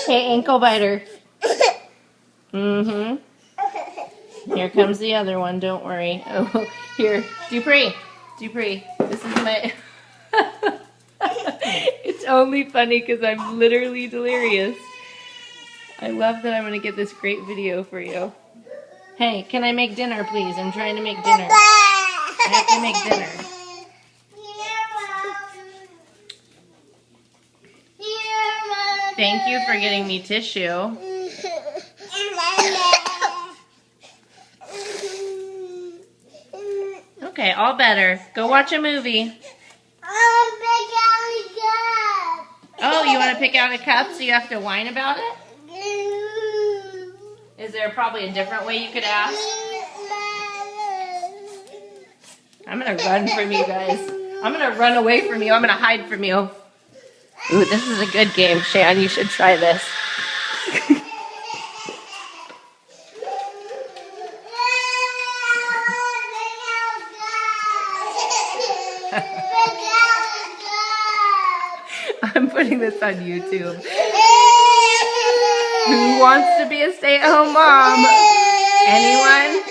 Hey, ankle biter. Mm-hmm. Here comes the other one, don't worry. Oh, here, Dupree. Dupree, this is my... It's only funny because I'm literally delirious. I love that I'm going to get this great video for you. Hey, can I make dinner, please? I'm trying to make dinner. I have to make dinner. Thank you for getting me tissue. Okay, all better. Go watch a movie. Oh, you want to pick out a cup so you have to whine about it? Is there probably a different way you could ask? I'm going to run from you guys. I'm going to run away from you. I'm going to hide from you. Ooh, this is a good game, Shan. You should try this. I'm putting this on YouTube. Who wants to be a stay-at-home mom? Anyone?